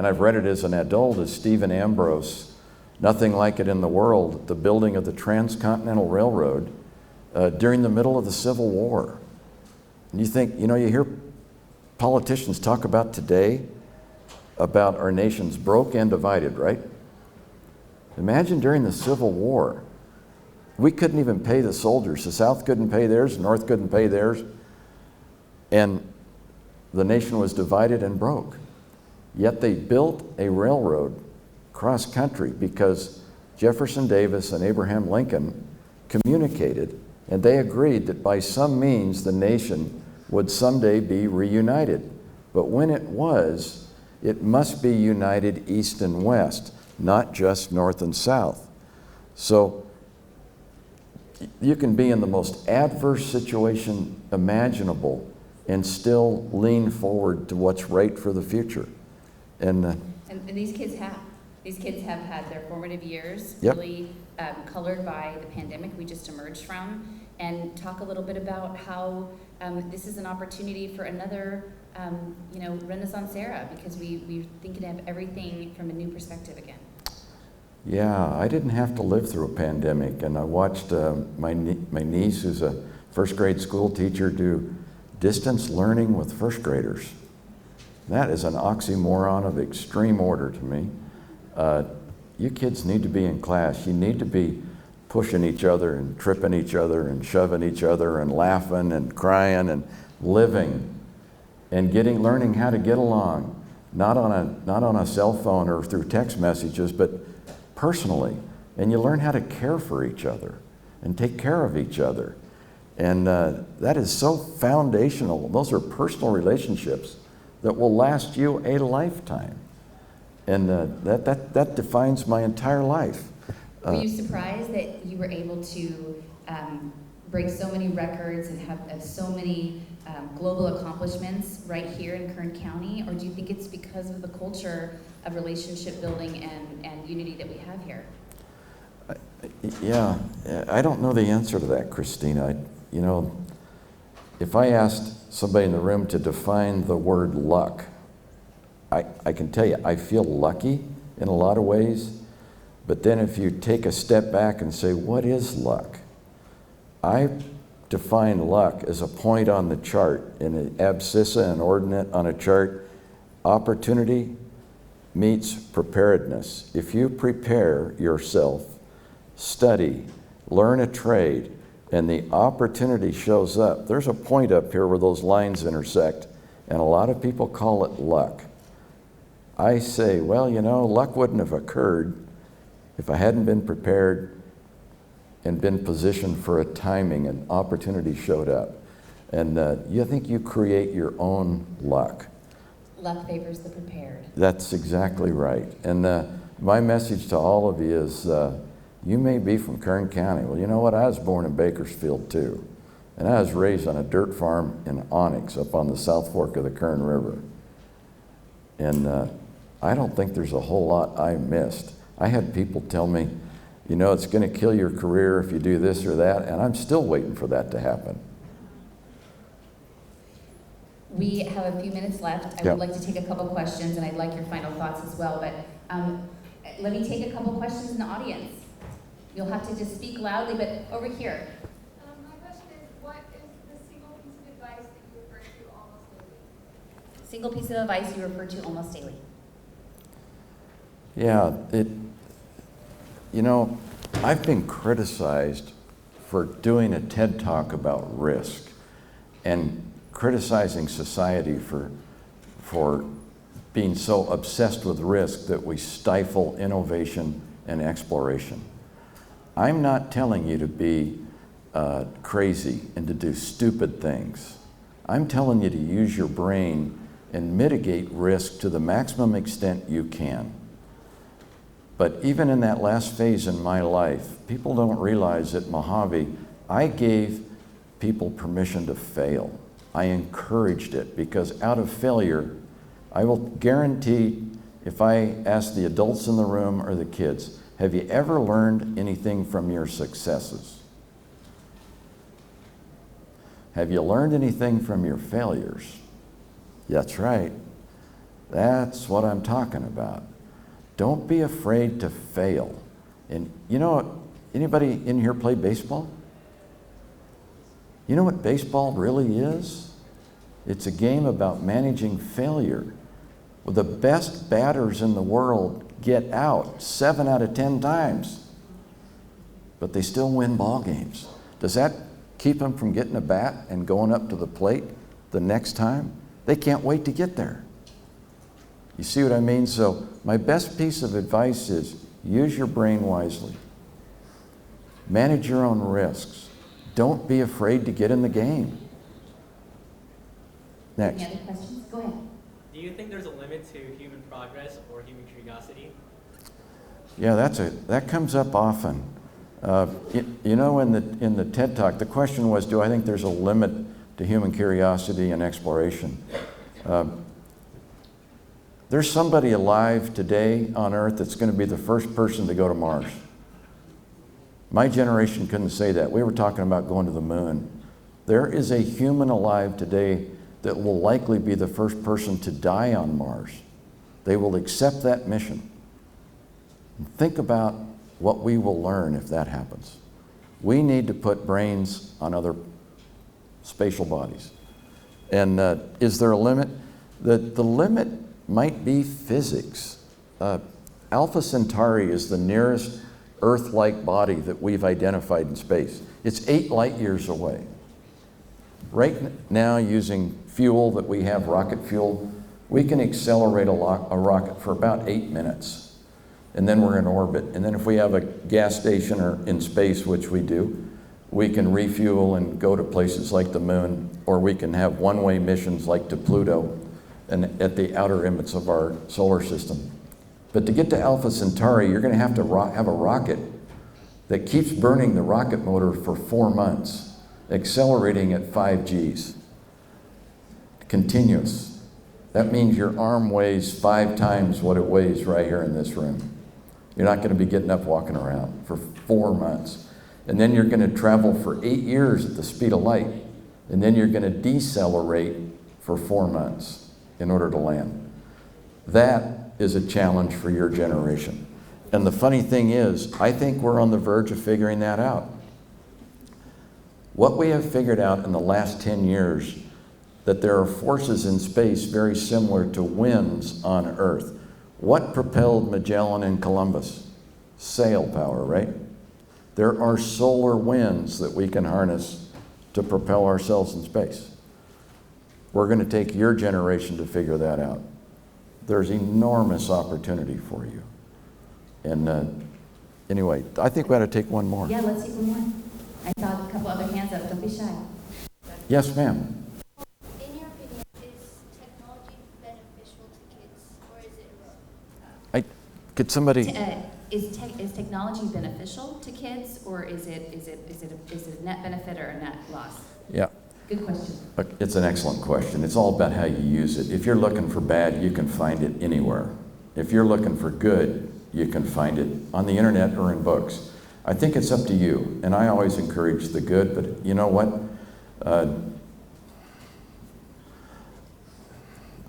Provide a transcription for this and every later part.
I've read it as an adult, is Stephen Ambrose, Nothing Like It in the World, the building of the Transcontinental Railroad during the middle of the Civil War. And you think, you hear politicians talk about today about our nation's broke and divided, right? Imagine during the Civil War, we couldn't even pay the soldiers. The South couldn't pay theirs, the North couldn't pay theirs, and the nation was divided and broke. Yet they built a railroad cross country because Jefferson Davis and Abraham Lincoln communicated, and they agreed that by some means the nation would someday be reunited. But when it was, it must be united east and west, not just north and south. So you can be in the most adverse situation imaginable and still lean forward to what's right for the future. And these kids have. These kids have had their formative years really colored by the pandemic we just emerged from. And talk a little bit about how this is an opportunity for another Renaissance era, because we're thinking of everything from a new perspective again. Yeah, I didn't have to live through a pandemic, and I watched my niece, who's a first grade school teacher, do distance learning with first graders. That is an oxymoron of extreme order to me. You kids need to be in class. You need to be pushing each other and tripping each other and shoving each other and laughing and crying and living and learning how to get along, not on a cell phone or through text messages, but personally. And you learn how to care for each other and take care of each other. And that is so foundational. Those are personal relationships that will last you a lifetime. And that defines my entire life. Were you surprised that you were able to break so many records and have so many global accomplishments right here in Kern County? Or do you think it's because of the culture of relationship building and unity that we have here? Yeah, I don't know the answer to that, Christina. If I asked somebody in the room to define the word luck, I can tell you, I feel lucky in a lot of ways. But then if you take a step back and say, what is luck? I define luck as a point on the chart, in an abscissa and ordinate on a chart. Opportunity meets preparedness. If you prepare yourself, study, learn a trade, and the opportunity shows up, there's a point up here where those lines intersect, and a lot of people call it luck. I say, well, luck wouldn't have occurred if I hadn't been prepared and been positioned for a timing and opportunity showed up. And you think you create your own luck. Luck favors the prepared. That's exactly right. And my message to all of you is, you may be from Kern County. Well, you know what? I was born in Bakersfield too. And I was raised on a dirt farm in Onyx up on the South Fork of the Kern River. And I don't think there's a whole lot I missed. I had people tell me, it's going to kill your career if you do this or that, and I'm still waiting for that to happen. We have a few minutes left. I would like to take a couple questions, and I'd like your final thoughts as well, but let me take a couple questions in the audience. You'll have to just speak loudly, but over here. My question is, what is the single piece of advice that you refer to almost daily? Single piece of advice you refer to almost daily. Yeah, I've been criticized for doing a TED Talk about risk and criticizing society for being so obsessed with risk that we stifle innovation and exploration. I'm not telling you to be crazy and to do stupid things. I'm telling you to use your brain and mitigate risk to the maximum extent you can. But even in that last phase in my life, people don't realize at Mojave, I gave people permission to fail. I encouraged it, because out of failure, I will guarantee, if I ask the adults in the room or the kids, have you ever learned anything from your successes? Have you learned anything from your failures? That's right. That's what I'm talking about. Don't be afraid to fail. And you know, anybody in here play baseball? You know what baseball really is? It's a game about managing failure. Well, the best batters in the world get out 7 out of 10 times, but they still win ball games. Does that keep them from getting a bat and going up to the plate the next time? They can't wait to get there. You see what I mean? So my best piece of advice is use your brain wisely. Manage your own risks. Don't be afraid to get in the game. Next. Any other questions? Go ahead. Do you think there's a limit to human progress or human curiosity? Yeah, that comes up often. You know, in the TED Talk, the question was, do I think there's a limit to human curiosity and exploration? There's somebody alive today on Earth that's going to be the first person to go to Mars. My generation couldn't say that. We were talking about going to the moon. There is a human alive today that will likely be the first person to die on Mars. They will accept that mission. Think about what we will learn if that happens. We need to put brains on other spatial bodies. And is there a limit? The limit might be physics. Alpha Centauri is the nearest Earth-like body that we've identified in space. It's 8 light years away. Right now, using fuel that we have, rocket fuel, we can accelerate a rocket for about 8 minutes. And then we're in orbit. And then if we have a gas station or in space, which we do, we can refuel and go to places like the moon, or we can have one-way missions like to Pluto and at the outer limits of our solar system. But to get to Alpha Centauri, you're going to have a rocket that keeps burning the rocket motor for 4 months, accelerating at 5 Gs. Continuous. That means your arm weighs 5 times what it weighs right here in this room. You're not going to be getting up walking around for 4 months. And then you're going to travel for 8 years at the speed of light. And then you're going to decelerate for 4 months in order to land. That is a challenge for your generation. And the funny thing is, I think we're on the verge of figuring that out. What we have figured out in the last 10 years, that there are forces in space very similar to winds on Earth. What propelled Magellan and Columbus? Sail power, right? There are solar winds that we can harness to propel ourselves in space. We're going to take your generation to figure that out. There's enormous opportunity for you. And anyway, I think we ought to take one more. Yeah, let's take one more. I saw a couple other hands up. Don't be shy. Yes, ma'am. In your opinion, is technology beneficial to kids, or is it Could somebody? Is technology beneficial to kids, or is it a net benefit or a net loss? Yeah. Good question. It's an excellent question. It's all about how you use it. If you're looking for bad, you can find it anywhere. If you're looking for good, you can find it on the internet or in books. I think it's up to you. And I always encourage the good, but you know what?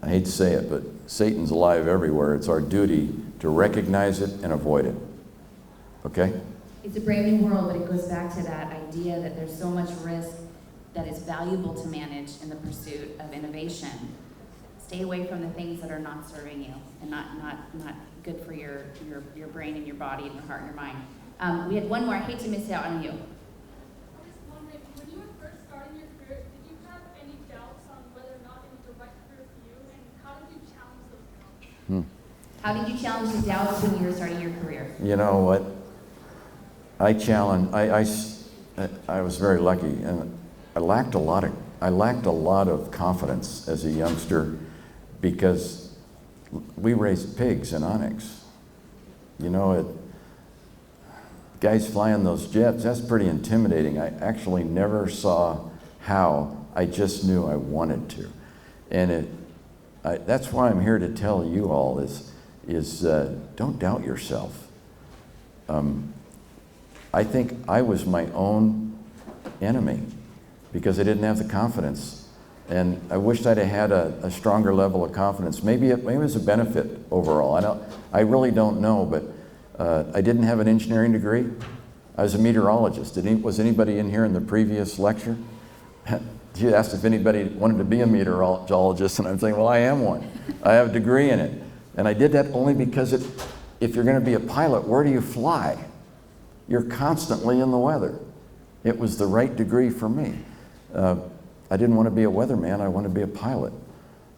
I hate to say it, but Satan's alive everywhere. It's our duty to recognize it and avoid it. Okay? It's a brave new world, but it goes back to that idea that there's so much risk that is valuable to manage in the pursuit of innovation. Stay away from the things that are not serving you and not good for your brain and your body and your heart and your mind. We had one more. I hate to miss out on you. I'm just wondering, when you were first starting your career, did you have any doubts on whether or not it was the right career for you, and how did you challenge those doubts? How did you challenge the doubts when you were starting your career? You know what? I was very lucky, and I lacked a lot of confidence as a youngster because we raised pigs in Onyx. You know, guys flying those jets, that's pretty intimidating. I actually never saw how. I just knew I wanted to. And that's why I'm here to tell you all is don't doubt yourself. I think I was my own enemy because I didn't have the confidence. And I wished I'd have had a stronger level of confidence. Maybe it was a benefit overall. I really don't know, but I didn't have an engineering degree. I was a meteorologist. Was anybody in here in the previous lecture? You asked if anybody wanted to be a meteorologist, and I'm saying, well, I am one. I have a degree in it. And I did that only because if you're going to be a pilot, where do you fly? You're constantly in the weather. It was the right degree for me. I didn't want to be a weatherman, I wanted to be a pilot.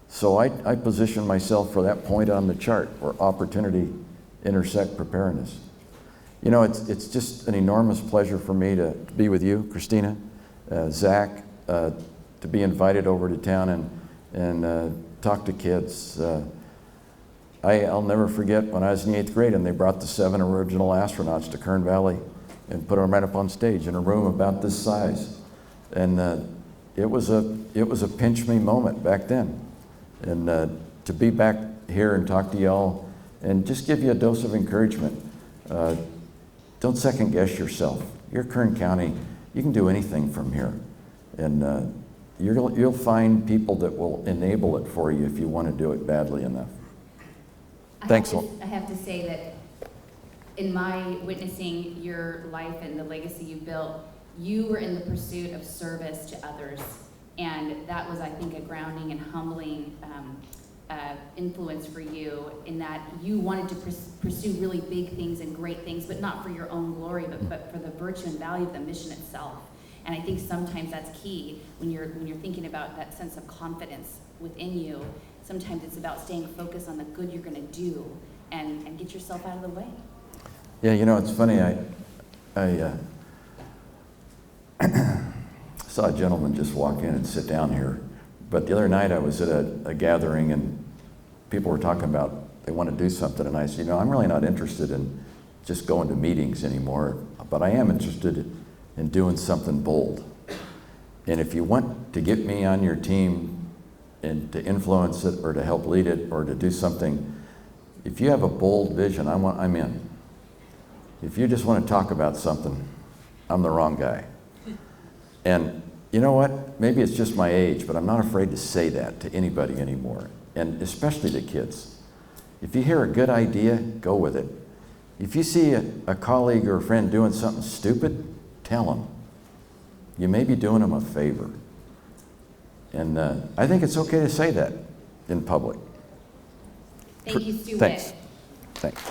So I positioned myself for that point on the chart where opportunity intersect preparedness. You know, it's just an enormous pleasure for me to be with you, Christina, Zach, to be invited over to town and talk to kids. I'll never forget when I was in the 8th grade and they brought the 7 original astronauts to Kern Valley and put them right up on stage in a room about this size. And it was a pinch me moment back then. And to be back here and talk to y'all and just give you a dose of encouragement. Don't second guess yourself. You're Kern County, you can do anything from here. And you'll find people that will enable it for you if you want to do it badly enough. Thanks. I have to say that in my witnessing your life and the legacy you built, you were in the pursuit of service to others. And that was, I think, a grounding and humbling influence for you in that you wanted to pursue really big things and great things, but not for your own glory, but for the virtue and value of the mission itself. And I think sometimes that's key when you're thinking about that sense of confidence within you. Sometimes it's about staying focused on the good you're going to do and get yourself out of the way. Yeah, you know, it's funny. I saw a gentleman just walk in and sit down here. But the other night I was at a gathering and people were talking about they want to do something. And I said, you know, I'm really not interested in just going to meetings anymore, but I am interested in doing something bold. And if you want to get me on your team and to influence it or to help lead it or to do something, if you have a bold vision, I'm in. If you just want to talk about something, I'm the wrong guy. And you know what? Maybe it's just my age, but I'm not afraid to say that to anybody anymore, and especially to kids. If you hear a good idea, go with it. If you see a colleague or a friend doing something stupid, tell them. You may be doing them a favor. And I think it's okay to say that in public. Thank you, Stuart. Thanks. Thanks.